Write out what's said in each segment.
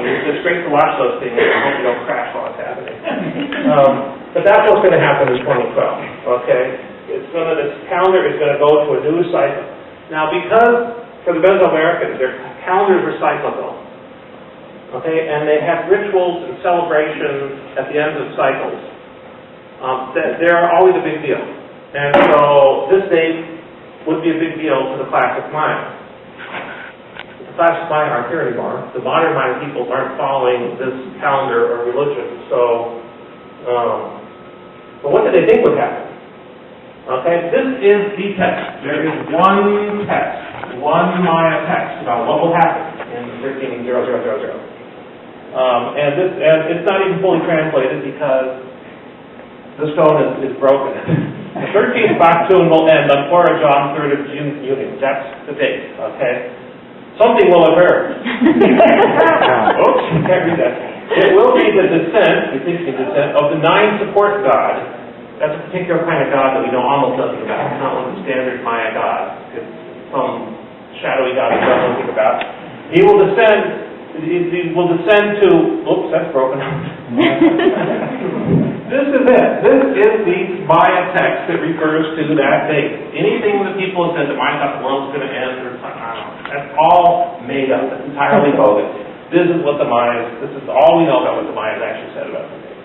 It's great to watch those things. I hope you don't crash while it's happening. But that's what's going to happen in 2012. Okay, this calendar is going to go to a new cycle. Now, because for the Mesoamericans, their calendars are cyclical. Okay, and they have rituals and celebrations at the end of cycles. They're always a big deal. And so this date would be a big deal to the classic Mayan. The classic Mayan aren't here anymore. The modern Mayan people aren't following this calendar or religion. So, but what did they think would happen? Okay, this is the text. There is one text, one Maya text about what will happen in 130000. And it's not even fully translated because the stone is broken. The 13th Baktun will end on Torah John 3rd of June. That's the date, okay? Something will occur. Oops, you can't read that. It will be the descent, of the 9 support god. That's a particular kind of god that we know almost nothing about. It's not one of the standard Maya gods. It's some shadowy god we don't know anything about. He will descend to, oops, that's broken up. This is it. This is the Maya text that refers to that date. Anything that people have said that Maya thought the world's going to end or something, I don't know. That's all made up. That's entirely bogus. This is what the Mayas, this is all we know about what the Mayas actually said about the date.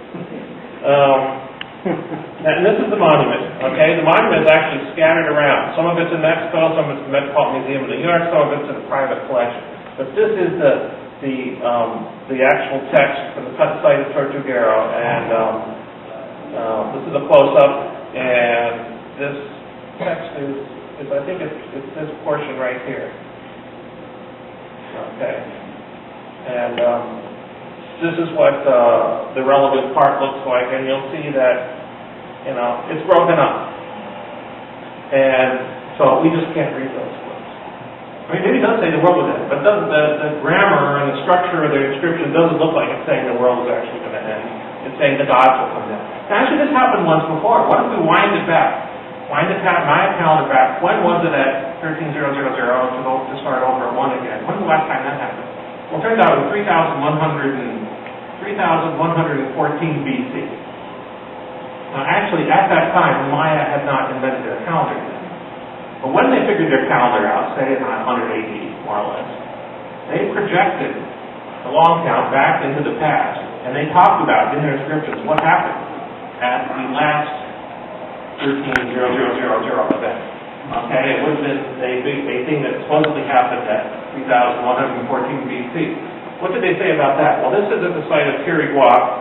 And this is the monument, okay? The monument is actually scattered around. Some of it's in Mexico, some of it's in the Metropolitan Museum of New York, some of it's in a private collection. But this is the actual text for the cut site of Tortuguero, and this is a close-up, and this text is I think it's this portion right here. Okay, and this is what the relevant part looks like, and you'll see that it's broken up, and so we just can't read those words. I mean, maybe it does say the world was end, but the grammar and the structure of the inscription doesn't look like it's saying the world is actually going to end. It's saying the gods will come down. Now, actually, this happened once before. What if we wind it back? Wind the Maya calendar back. When was it at 13000 to start over at 1 again? When was the last time that happened? Well, it turns out it was 3114 BC. Now, actually, at that time, the Maya had not invented their calendar yet. But when they figured their calendar out, say in 100 AD, more or less, they projected the long count back into the past, and they talked about in their inscriptions what happened at the last 13,000 event. Okay, it would have been a thing that supposedly happened at 3114 BC. What did they say about that? Well, this is at the site of Quirigua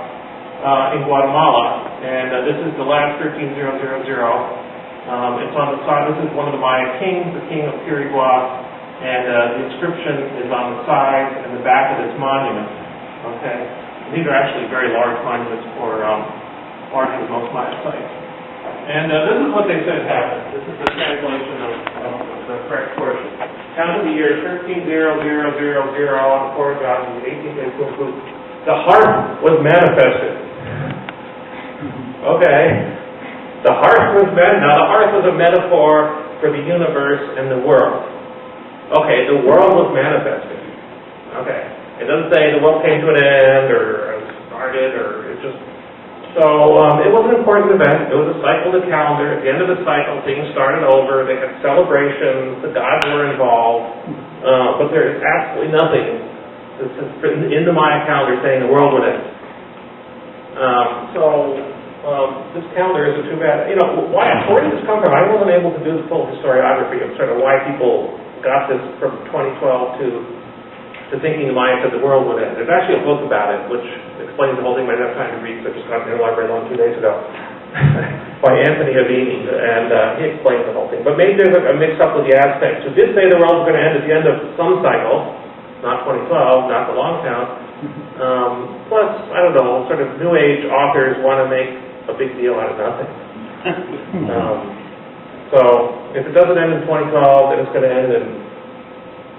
in Guatemala, and this is the last 13,000. It's on the side. This is one of the Maya kings, the king of Quirigua, and the inscription is on the side and the back of this monument. Okay, and these are actually very large monuments for larger than most Maya sites. And this is what they said happened. This is the translation of the correct portion. Count of the year 13,000 on the Torah God in the 18th century. The harp was manifested. Okay. The harp was manifested. Now, the harp was a metaphor for the universe and the world. Okay, the world was manifested. Okay. It doesn't say the world came to an end or started or it just... So it was an important event. It was a cycle of the calendar. At the end of the cycle, things started over. They had celebrations. The gods were involved. But there is absolutely nothing in the Maya calendar saying the world would end. This calendar isn't too bad. Where did this come from? I wasn't able to do the full historiography of sort of why people got this from 2012 to thinking the Maya said the world would end. There's actually a book about it, which explains the whole thing. I didn't have time to read, so I just got it in the library 2 days ago, by Anthony Avini, and he explains the whole thing. But maybe there's a mix-up with the Aztecs, who did say the world was going to end at the end of some cycle, not 2012, not the long count. Plus, I don't know, sort of New Age authors want to make a big deal out of nothing. So, if it doesn't end in 2012, then it's going to end in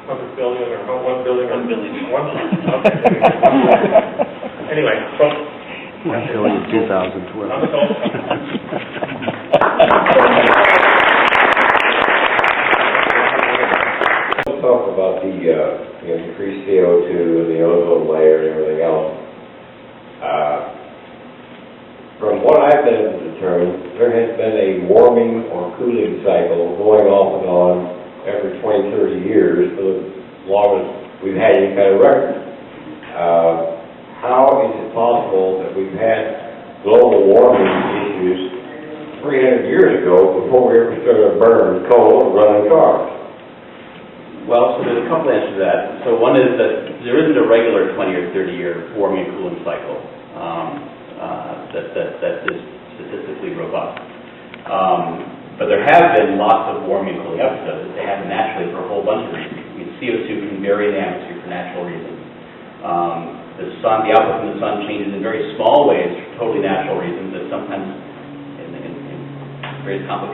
100 billion or 1 billion or 1 billion. Okay. Anyway, so... 1 billion 2012. Talk about the increased CO2 and the ozone layer. layer and everything else. From what I've been able to determine, there has been a warming or cooling cycle going off and on every 20, 30 years for as long as we've had any kind of record. How is it possible that we've had global warming issues 300 years ago before we ever started to burn coal and running cars? Well, so there's a couple answers to that. So one is that there isn't a regular 20 or 30-year warming and cooling cycle that is statistically robust. But there have been lots of warming and cooling episodes. They happen naturally for a whole bunch of reasons. I mean, CO2 can vary in the atmosphere for natural reasons. The output from the sun changes in very small ways for totally natural reasons that sometimes in very complex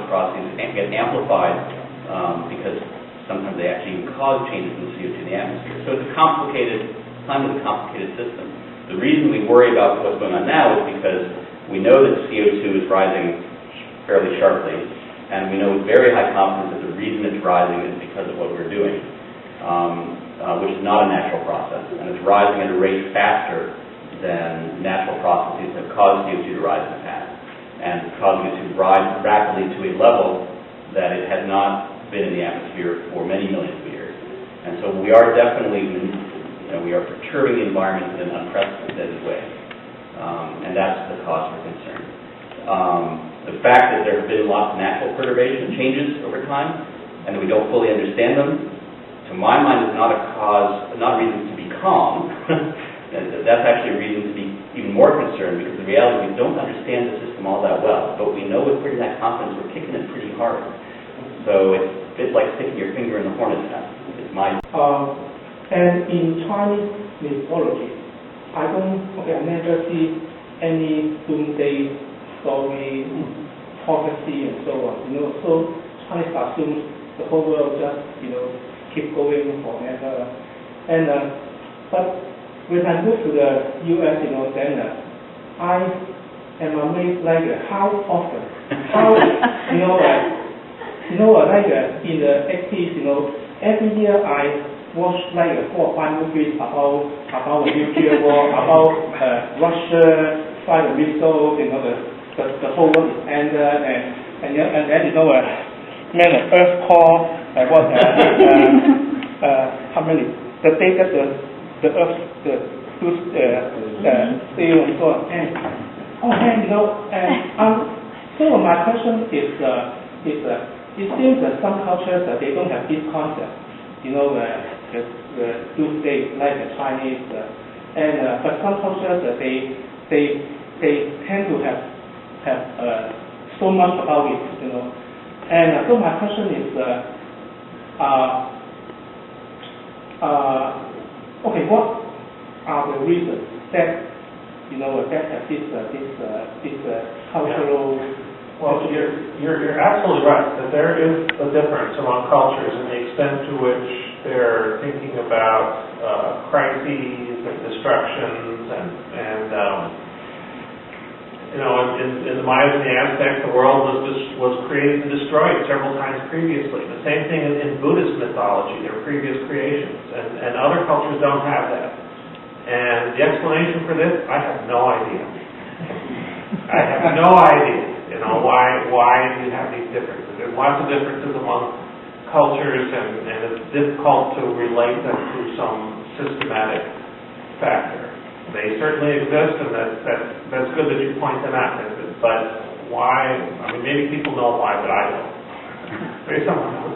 processes get amplified because sometimes they actually even cause changes in the CO2 in the atmosphere. So it's a complicated, climate is a complicated system. The reason we worry about what's going on now is because we know that CO2 is rising fairly sharply, and we know with very high confidence that the reason it's rising is because of what we're doing, which is not a natural process, and it's rising at a rate faster than natural processes have caused CO2 to rise in the past, and causing it to rise rapidly to a level that it has not been in the atmosphere for many millions of years. And so we are definitely, we are perturbing the environment in an unprecedented way, and that's the cause for concern. The fact that there have been lots of natural perturbation and changes over time, and that we don't fully understand them, to my mind, is not a cause, not a reason to be calm. That's actually a reason to be even more concerned, because the reality is we don't understand the system all that well, but we know with pretty high confidence we're kicking it pretty hard. So it's a bit like sticking your finger in the hornet's nest. It's my... And in Chinese mythology, I never see any doomsday story, prophecy, and so on. So Chinese assumes the whole world just, keep going forever. And but when I moved to the U.S., then I am amazed, how often, like in the 80s, every year I watch 4 or 5 movies about the nuclear war, about Russia fire the missiles, the whole world is ended, and then man of Earth core, how many? The day that the Earth steel and so on. So my question is it seems that some cultures they don't have this concept, the doomsday like the Chinese, but some cultures they tend to have so much about it, And so my question is, what are the reasons that that have this cultural? Well, you're absolutely right that there is a difference among cultures in the extent to which they're thinking about crises and destructions and in the Mayans and the Aztecs, the world was created and destroyed several times previously. The same thing in Buddhist mythology, their previous creations, and other cultures don't have that. And the explanation for this, I have no idea. I have no idea. Why you have these differences. There's lots of differences among cultures, and it's difficult to relate them to some systematic factor. They certainly exist, and that's good that you point them out. But why? Maybe people know why, but I don't. Maybe someone knows.